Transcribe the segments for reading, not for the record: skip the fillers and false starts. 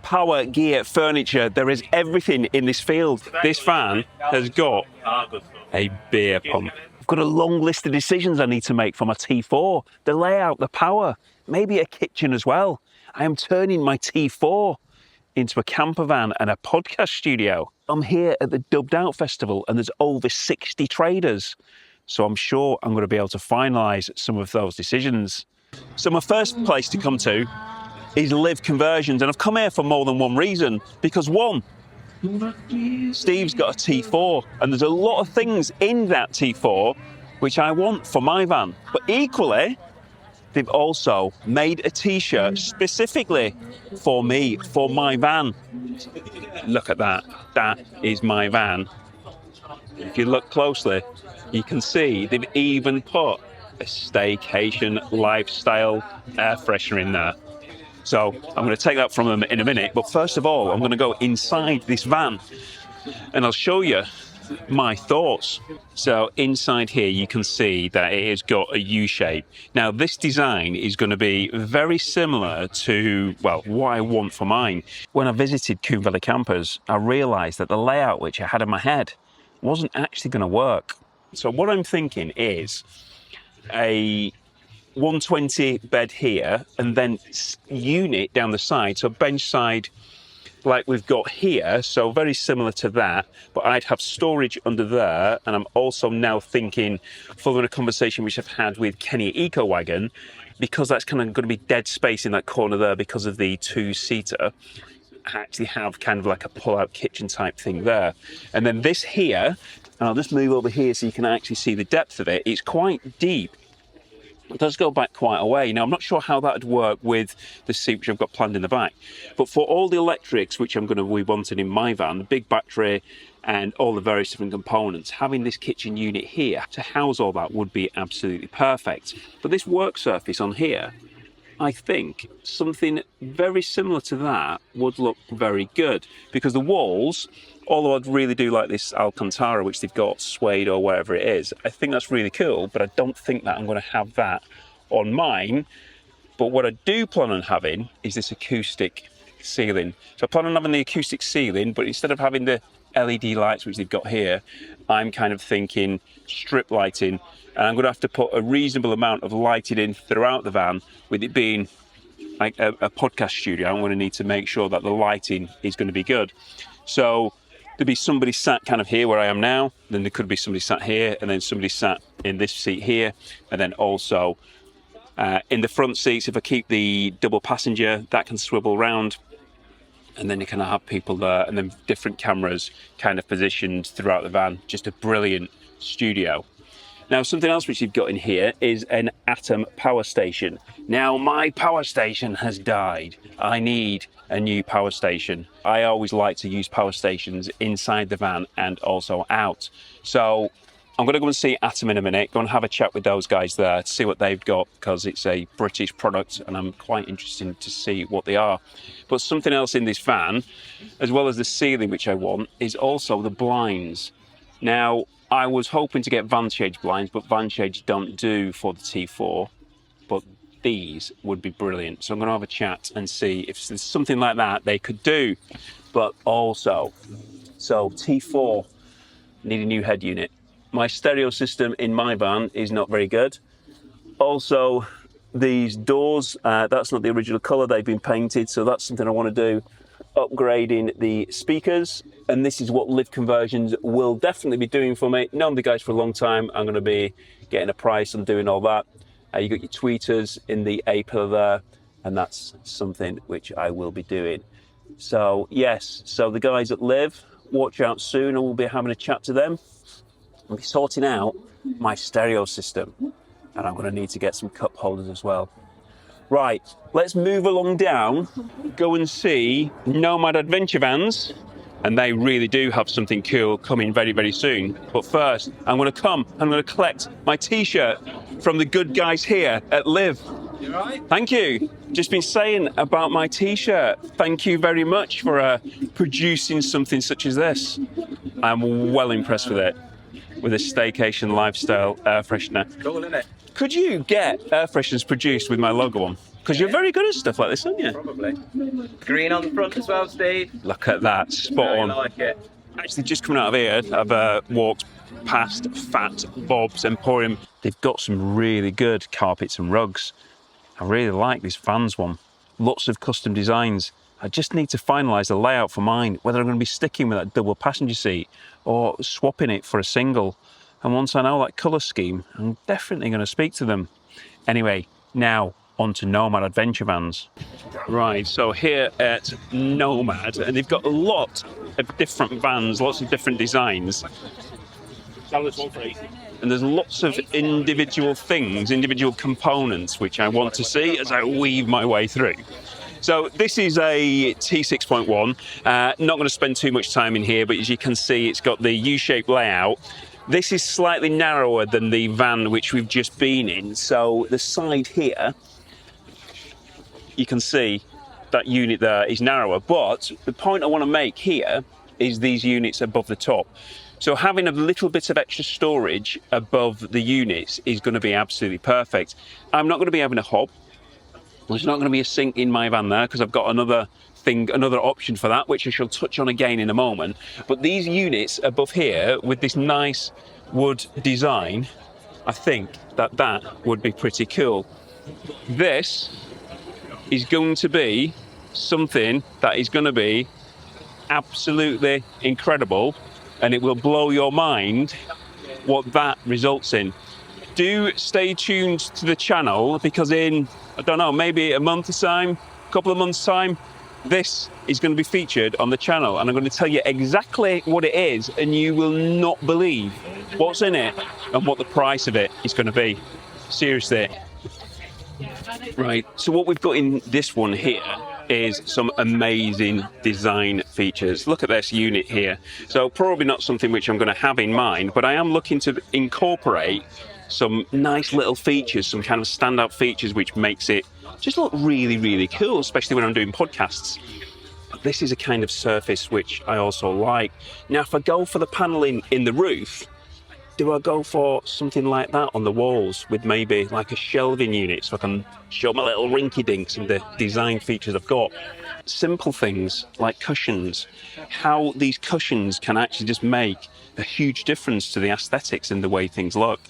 power, gear, furniture. There is everything in this field. This van has got a beer pump. I've got a long list of decisions I need to make for my T4. The layout, the power, maybe a kitchen as well. I am turning my T4 into a camper van and a podcast studio. I'm here at the Dubbed Out Festival and there's over 60 traders. So I'm sure I'm going to be able to finalise some of those decisions. So my first place to come to is Liv Conversions, and I've come here for more than one reason. Because one, Steve's got a T4 and there's a lot of things in that T4 which I want for my van. But equally, they've also made a t-shirt specifically for me, for my van. Look at that. That is my van. If you look closely, you can see they've even put a staycation lifestyle air freshener in there. So I'm going to take that from them in a minute. But first of all, I'm going to go inside this van and I'll show you my thoughts. So inside here you can see that it has got a U shape. Now this design is going to be very similar to, well, what I want for mine. When I visited Coombe Valley Campers, I realised that the layout which I had in my head wasn't actually going to work. So what I'm thinking is a 120 bed here and then unit down the side, so bench side like we've got here, so very similar to that, but I'd have storage under there. And I'm also now thinking, following a conversation which I've had with Kenny Eco Wagon, because that's kind of going to be dead space in that corner there because of the two-seater, I actually have kind of like a pull-out kitchen type thing there. And then this here, and I'll just move over here so you can actually see the depth of it, it's quite deep. It does go back quite a way. Now, I'm not sure how that would work with the seat which I've got planned in the back. But for all the electrics which I'm going to be wanting in my van, the big battery and all the various different components, having this kitchen unit here to house all that would be absolutely perfect. But this work surface on here, I think something very similar to that would look very good. Because the walls, although I'd really do like this Alcantara, which they've got suede or whatever it is, I think that's really cool, but I don't think that I'm going to have that on mine. But what I do plan on having is this acoustic ceiling. So I plan on having the acoustic ceiling, but instead of having the LED lights, which they've got here, I'm kind of thinking strip lighting. And I'm going to have to put a reasonable amount of lighting in throughout the van, with it being like a podcast studio. I'm going to need to make sure that the lighting is going to be good. So there'd be somebody sat kind of here where I am now, then there could be somebody sat here, and then somebody sat in this seat here, and then also in the front seats, if I keep the double passenger, that can swivel round, and then you can have people there, and then different cameras kind of positioned throughout the van. Just a brilliant studio. Now, something else which you've got in here is an Atom power station. Now, my power station has died. I need a new power station. I always like to use power stations inside the van and also out. So I'm going to go and see Atom in a minute, go and have a chat with those guys there to see what they've got, because it's a British product and I'm quite interested to see what they are. But something else in this van, as well as the ceiling which I want, is also the blinds. Now, I was hoping to get Vanshage blinds, but Vanshage don't do for the T4, but these would be brilliant. So I'm going to have a chat and see if there's something like that they could do. But also, so T4, need a new head unit. My stereo system in my van is not very good. Also, these doors, that's not the original colour, they've been painted, so that's something I want to do. Upgrading the speakers, and this is what Liv Conversions will definitely be doing for me. Known the guys for a long time. I'm going to be getting a price on doing all that. You got your tweeters in the A-pillar there, and that's something which I will be doing. So yes, so the guys at Liv, watch out soon, and we'll be having a chat to them. I'll be sorting out my stereo system, and I'm going to need to get some cup holders as well. Right, let's move along down, go and see Nomad Adventure Vans, and they really do have something cool coming very, very soon. But first, I'm going to collect my t-shirt from the good guys here at Liv. You all right? Thank you. Just been saying about my t-shirt. Thank you very much for producing something such as this. I'm well impressed with it, with a staycation lifestyle air freshener. Cool, isn't it? Could you get air fresheners produced with my logo on? Because you're very good at stuff like this, aren't you? Probably. Green on the front as well, Steve. Look at that, spot on. I like it. Actually, just coming out of here, I've walked past Fat Bob's Emporium. They've got some really good carpets and rugs. I really like this Vans one. Lots of custom designs. I just need to finalise the layout for mine, whether I'm going to be sticking with that double passenger seat or swapping it for a single. And once I know that colour scheme, I'm definitely going to speak to them. Anyway, now on to Nomad Adventure Vans. Right, so here at Nomad, and they've got a lot of different vans, lots of different designs. And there's lots of individual things, individual components, which I want to see as I weave my way through. So this is a T6.1. Not going to spend too much time in here, but as you can see, it's got the U-shaped layout. This is slightly narrower than the van which we've just been in. So the side here, you can see that unit there is narrower. But the point I want to make here is these units above the top. So having a little bit of extra storage above the units is going to be absolutely perfect. I'm not going to be having a hob. There's not going to be a sink in my van there because I've got another option for that, which I shall touch on again in a moment. But these units above here with this nice wood design, I think that would be pretty cool. This is going to be something that is going to be absolutely incredible, and it will blow your mind what that results in. Do stay tuned to the channel because in, I don't know, maybe a month's time, a couple of months' time, this is going to be featured on the channel, and I'm going to tell you exactly what it is, and you will not believe what's in it and what the price of it is going to be. Seriously. Right, so what we've got in this one here is some amazing design features. Look at this unit here. So probably not something which I'm going to have in mind, but I am looking to incorporate some nice little features, some kind of standout features which makes it just look really, really cool, especially when I'm doing podcasts. But this is a kind of surface which I also like. Now, if I go for the paneling in the roof, do I go for something like that on the walls with maybe like a shelving unit so I can show my little rinky-dinks and the design features I've got? Simple things like cushions, how these cushions can actually just make a huge difference to the aesthetics and the way things look.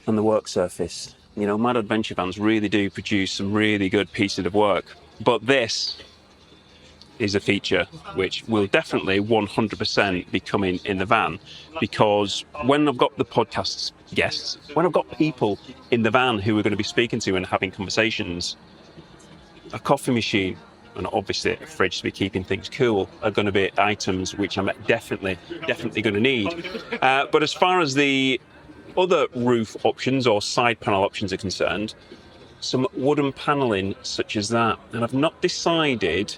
And the work surface. You know, Mad Adventure Vans really do produce some really good pieces of work. But this is a feature which will definitely 100% be coming in the van, because when I've got the podcast guests, when I've got people in the van who we're going to be speaking to and having conversations, a coffee machine and obviously a fridge to be keeping things cool are going to be items which I'm definitely going to need. But as far as the other roof options or side panel options are concerned, some wooden paneling such as that, and I've not decided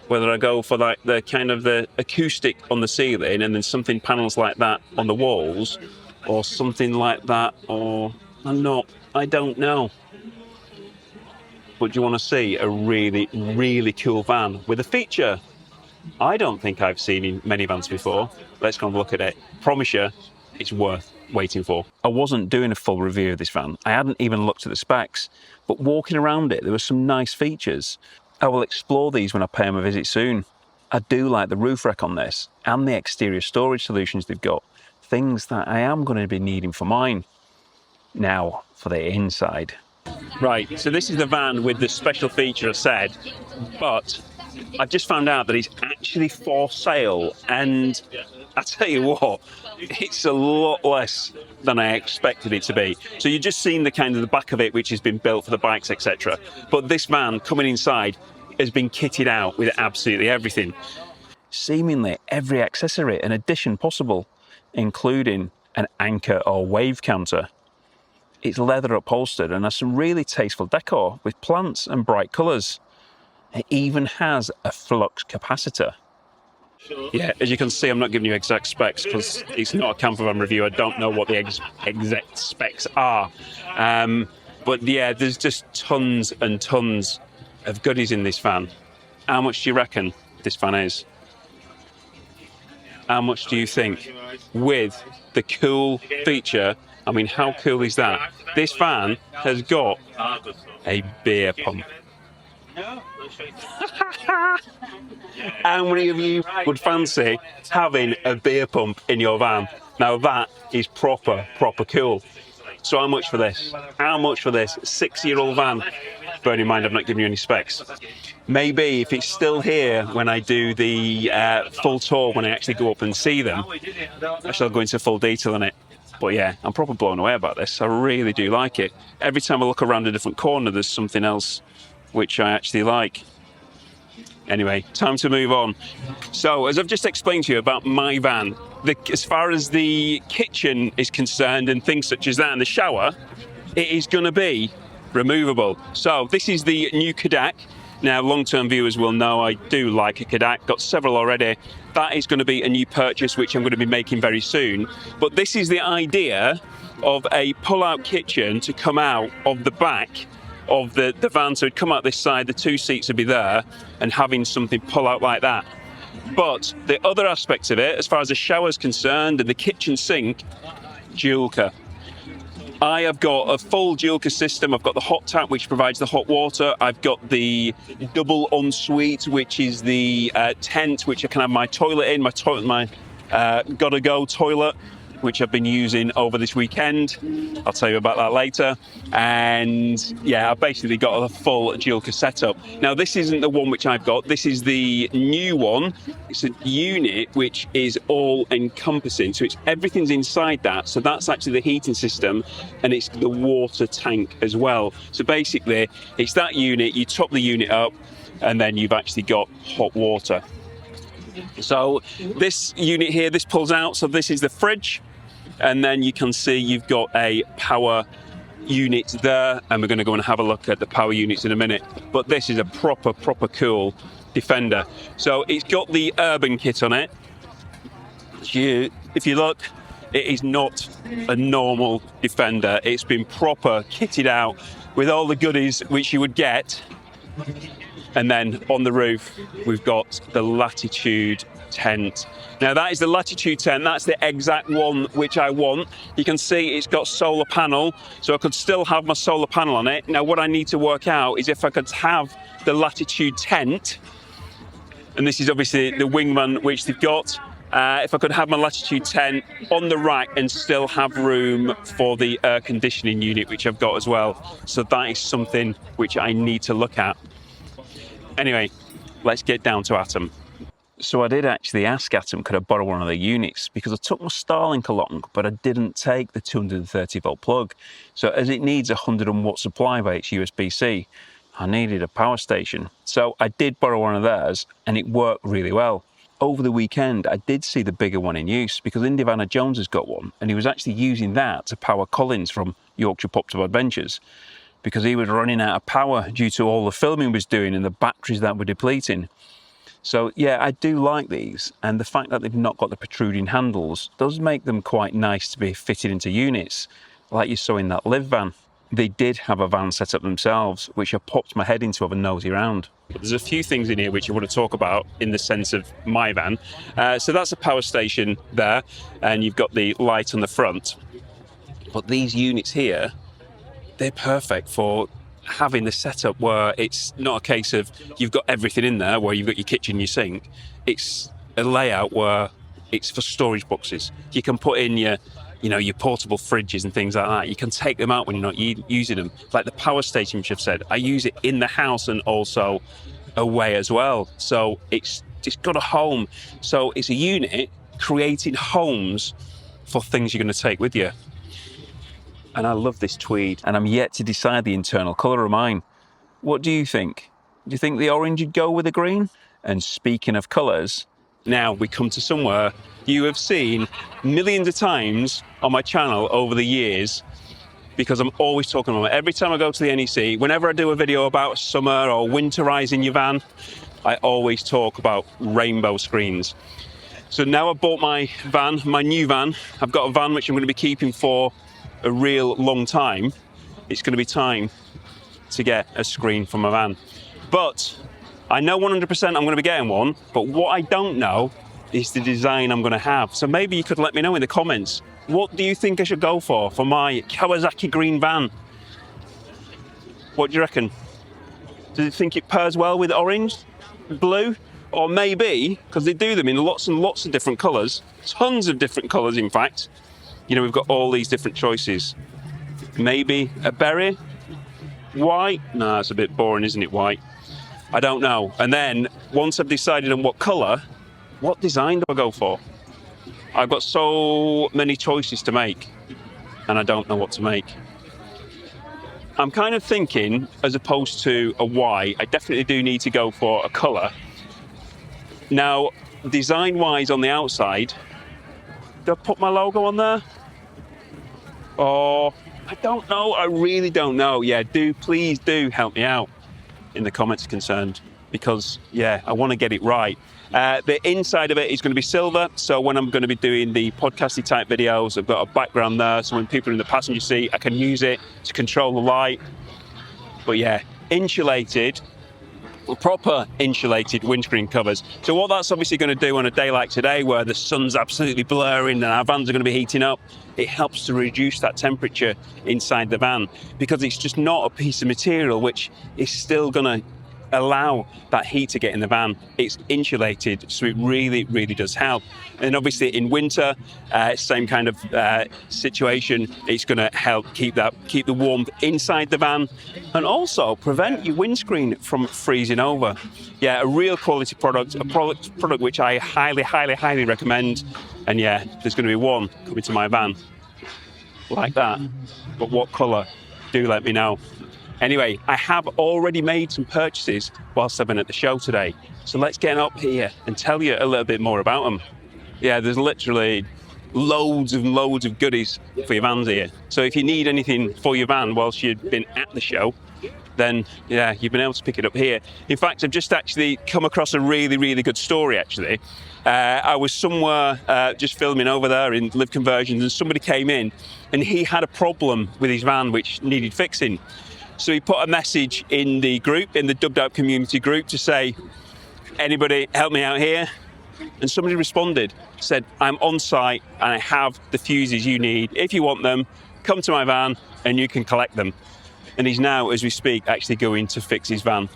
whether I go for like the kind of the acoustic on the ceiling and then something panels like that on the walls, or something like that, or I don't know. But do you want to see a really, really cool van with a feature I don't think I've seen in many vans before? Let's go and look at it. Promise you, it's worth waiting for. I wasn't doing a full review of this van. I hadn't even looked at the specs, but walking around it, there were some nice features. I will explore these when I pay them a visit soon. I do like the roof rack on this and the exterior storage solutions they've got, things that I am going to be needing for mine. Now for the inside. Right, so this is the van with the special feature I said, but I've just found out that it's actually for sale, and I tell you what, it's a lot less than I expected it to be. So you've just seen the kind of the back of it, which has been built for the bikes, etc. But this van coming inside has been kitted out with absolutely everything. Seemingly every accessory and addition possible, including an anchor or wave counter. It's leather upholstered and has some really tasteful decor with plants and bright colours. It even has a flux capacitor. Yeah, as you can see, I'm not giving you exact specs because it's not a campervan review. I don't know what the exact specs are. But yeah, there's just tons and tons of goodies in this van. How much do you reckon this van is? How much do you think? With the cool feature I mean, how cool is that? This van has got a beer pump. How many of you would fancy having a beer pump in your van? Now that is proper cool. So how much for this? How much for this 6-year-old van? Bearing in mind I've not given you any specs. Maybe if it's still here when I do the full tour, when I actually go up and see them, I shall go into full detail on it. But yeah, I'm proper blown away about this. I really do like it. Every time I look around a different corner, there's something else which I actually like. Anyway, time to move on. So, as I've just explained to you about my van, as far as the kitchen is concerned and things such as that, and the shower, it is going to be removable. So, this is the new Cadac. Now, long-term viewers will know I do like a Cadac, got several already. That is going to be a new purchase, which I'm going to be making very soon. But this is the idea of a pull-out kitchen to come out of the back of the van. So it'd come out this side, the 2 seats would be there, and having something pull out like that. But the other aspects of it, as far as the shower's concerned and the kitchen sink, Joolca. I have got a full Joolca system. I've got the hot tap, which provides the hot water. I've got the double ensuite, which is the tent, which I can have my toilet in, my gotta go toilet, which I've been using over this weekend. I'll tell you about that later. And yeah, I've basically got a full Joolca setup. Now, this isn't the one which I've got. This is the new one. It's a unit which is all encompassing. So everything's inside that. So that's actually the heating system, and it's the water tank as well. So basically, it's that unit, you top the unit up, and then you've actually got hot water. So this unit here, this pulls out. So this is the fridge. And then you can see you've got a power unit there. And we're going to go and have a look at the power units in a minute. But this is a proper cool Defender. So it's got the urban kit on it. If you look, it is not a normal Defender. It's been proper kitted out with all the goodies which you would get. And then on the roof, we've got the Latitude tent. Now that is the Latitude tent. That's the exact one which I want. You can see it's got solar panel, so I could still have my solar panel on it. Now what I need to work out is if I could have the Latitude tent, and this is obviously the wingman which they've got, if I could have my Latitude tent on the rack and still have room for the air conditioning unit which I've got as well. So that is something which I need to look at. Anyway, let's get down to Atom. So I did actually ask Atom, could I borrow one of their units? Because I took my Starlink along, but I didn't take the 230 volt plug. So as it needs a 100 watt supply by its USB-C, I needed a power station. So I did borrow one of theirs, and it worked really well. Over the weekend, I did see the bigger one in use, because Indiana Jones has got one, and he was actually using that to power Collins from Yorkshire Pop-Top Adventures, because he was running out of power due to all the filming he was doing and the batteries that were depleting. So yeah, I do like these, and the fact that they've not got the protruding handles does make them quite nice to be fitted into units, like you saw in that Liv van. They did have a van set up themselves, which I popped my head into to have a nosy round. There's a few things in here which I want to talk about in the sense of my van. So that's a power station there, and you've got the light on the front. But these units here, they're perfect for having the setup where it's not a case of you've got everything in there, where you've got your kitchen, your sink. It's a layout where it's for storage boxes. You can put in your portable fridges and things like that. You can take them out when you're not using them. Like the power station, which I've said, I use it in the house and also away as well. So it's got a home. So it's a unit creating homes for things you're going to take with you. And I love this tweed, and I'm yet to decide the internal colour of mine. What do you think? Do you think the orange would go with the green? And speaking of colours, now we come to somewhere you have seen millions of times on my channel over the years, because I'm always talking about it. Every time I go to the NEC, whenever I do a video about summer or winterising your van, I always talk about rainbow screens. So now I've bought my van, my new van. I've got a van which I'm going to be keeping for a real long time. It's going to be time to get a screen for my van. But I know 100% I'm going to be getting one, but what I don't know is the design I'm going to have. So maybe you could let me know in the comments, What do you think I should go for my Kawasaki green van? What do you reckon? Does it think it pairs well with orange, blue? Or maybe, because they do them in lots and lots of different colours, tons of different colours in fact. You know, we've got all these different choices. Maybe a berry? White? No, it's a bit boring, isn't it, white? I don't know. And then, once I've decided on what colour, what design do I go for? I've got so many choices to make, and I don't know what to make. I'm kind of thinking, as opposed to a white, I definitely do need to go for a colour. Now, design-wise on the outside, do I put my logo on there? Or, I don't know, I really don't know. Yeah, please do help me out in the comments concerned, because, yeah, I want to get it right. The inside of it is going to be silver, so when I'm going to be doing the podcasty type videos, I've got a background there, so when people are in the passenger seat, I can use it to control the light. But yeah, insulated, proper insulated windscreen covers. So what that's obviously going to do on a day like today, where the sun's absolutely blurring and our vans are going to be heating up, it helps to reduce that temperature inside the van, because it's just not a piece of material which is still going to allow that heat to get in the van. It's insulated, so it really, really does help. And obviously in winter, same kind of situation. It's going to help keep the warmth inside the van, and also prevent your windscreen from freezing over. Yeah, a real quality product, a product which I highly, highly, highly recommend. And yeah, there's going to be one coming to my van like that. But what colour? Do let me know. Anyway, I have already made some purchases whilst I've been at the show today. So let's get up here and tell you a little bit more about them. Yeah, there's literally loads and loads of goodies for your vans here. So if you need anything for your van whilst you've been at the show, then yeah, you've been able to pick it up here. In fact, I've just actually come across a really, really good story actually. I was somewhere just filming over there in Liv Conversions, and somebody came in and he had a problem with his van which needed fixing. So he put a message in the group, in the Dubbed Out community group, to say, anybody help me out here? And somebody responded, said, I'm on site and I have the fuses you need. If you want them, come to my van and you can collect them. And he's now, as we speak, actually going to fix his van.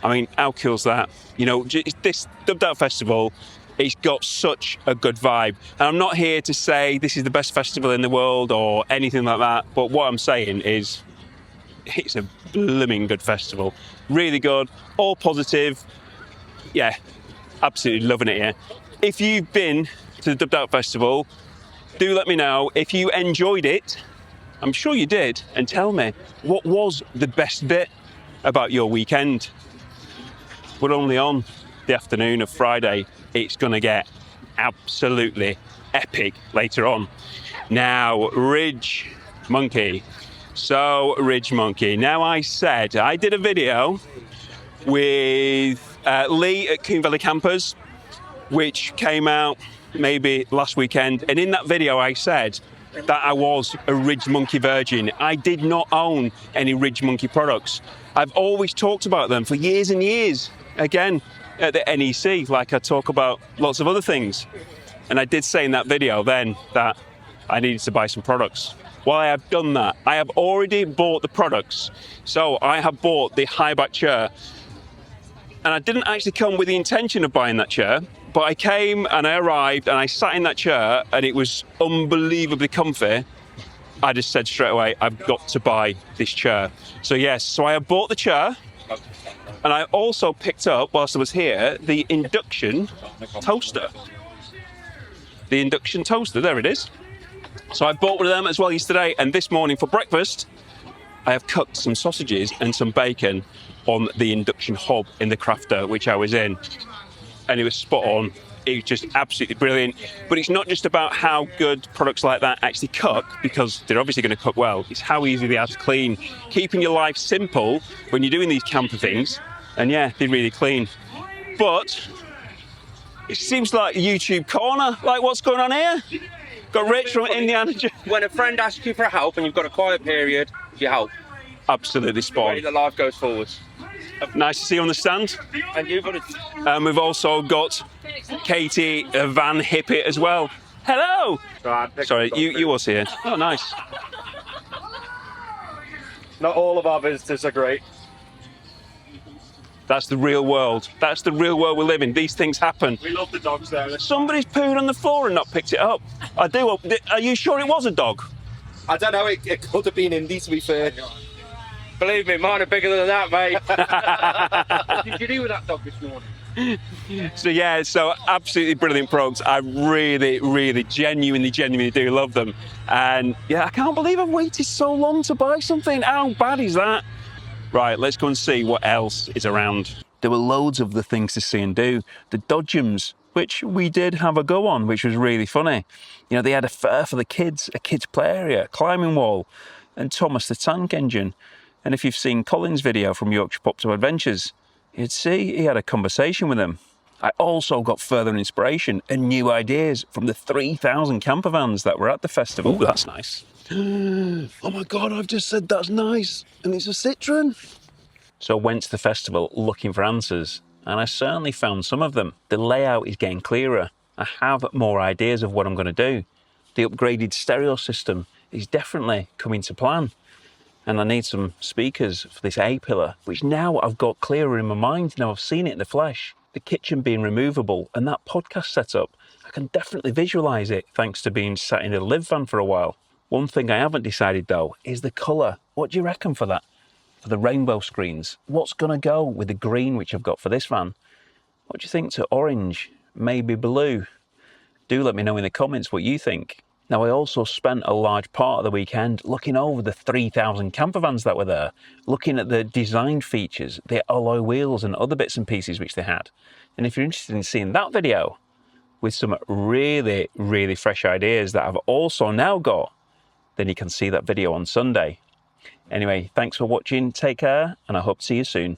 I mean, how cool's that? You know, this Dubbed Out Festival, it's got such a good vibe. And I'm not here to say this is the best festival in the world or anything like that, but what I'm saying is, it's a blooming good festival. Really good, all positive. Yeah, absolutely loving it here. If you've been to the Dubbed Out Festival, do let me know if you enjoyed it. I'm sure you did, and tell me what was the best bit about your weekend. We're only on the afternoon of Friday. It's gonna get absolutely epic later on. Now, RidgeMonkey. So, RidgeMonkey. Now, I did a video with Lee at Coon Valley Campers, which came out maybe last weekend. And in that video, I said that I was a RidgeMonkey virgin. I did not own any RidgeMonkey products. I've always talked about them for years and years. Again, at the NEC, like I talk about lots of other things. And I did say in that video then that I needed to buy some products. Well, I have done that. I have already bought the products. So I have bought the highback chair. And I didn't actually come with the intention of buying that chair, but I came and I arrived and I sat in that chair and it was unbelievably comfy. I just said straight away, I've got to buy this chair. So yes, so I have bought the chair, and I also picked up, whilst I was here, the induction toaster. The induction toaster, there it is. So I bought one of them as well yesterday, and this morning for breakfast, I have cooked some sausages and some bacon on the induction hob in the crafter, which I was in. And it was spot on. It was just absolutely brilliant. But it's not just about how good products like that actually cook, because they're obviously going to cook well. It's how easy they are to clean. Keeping your life simple when you're doing these camper things. And yeah, they're really clean. But it seems like a YouTube corner. Like, what's going on here? Got Rich from Indiana. When a friend asks you for help and you've got a quiet period, you help. Absolutely spot on. The life goes forwards. Nice to see you on the stand. And you've got We've also got Katie, a van hippie as well. Hello. Right, Sorry, you was here. Oh, nice. Not all of our visitors are great. That's the real world. That's the real world we live in. These things happen. We love the dogs there. Somebody's pooed on the floor and not picked it up. I do. Are you sure it was a dog? I don't know, it could have been Indy, to be fair. Believe me, mine are bigger than that, mate. What did you do with that dog this morning? So yeah, so absolutely brilliant products. I really, genuinely do love them. And yeah, I can't believe I've waited so long to buy something. How bad is that? Right, let's go and see what else is around. There were loads of the things to see and do. The dodgems, which we did have a go on, which was really funny. You know, they had a fair for the kids, a kids play area, climbing wall, and Thomas the Tank Engine. And if you've seen Colin's video from Yorkshire Pups Adventures, you'd see he had a conversation with them. I also got further inspiration and new ideas from the 3,000 campervans that were at the festival. Oh, that's nice. Oh my God, I've just said that's nice, and it's a Citroen. So I went to the festival looking for answers, and I certainly found some of them. The layout is getting clearer. I have more ideas of what I'm going to do. The upgraded stereo system is definitely coming to plan. And I need some speakers for this A-pillar, which now I've got clearer in my mind. Now I've seen it in the flesh. The kitchen being removable and that podcast setup, I can definitely visualise it thanks to being sat in a Liv van for a while. One thing I haven't decided though is the colour. What do you reckon for that? For the rainbow screens? What's going to go with the green which I've got for this van? What do you think to orange? Maybe blue? Do let me know in the comments what you think. Now, I also spent a large part of the weekend looking over the 3,000 campervans that were there, looking at the design features, the alloy wheels and other bits and pieces which they had. And if you're interested in seeing that video with some really fresh ideas that I've also now got, then you can see that video on Sunday. Anyway, thanks for watching, take care, and I hope to see you soon.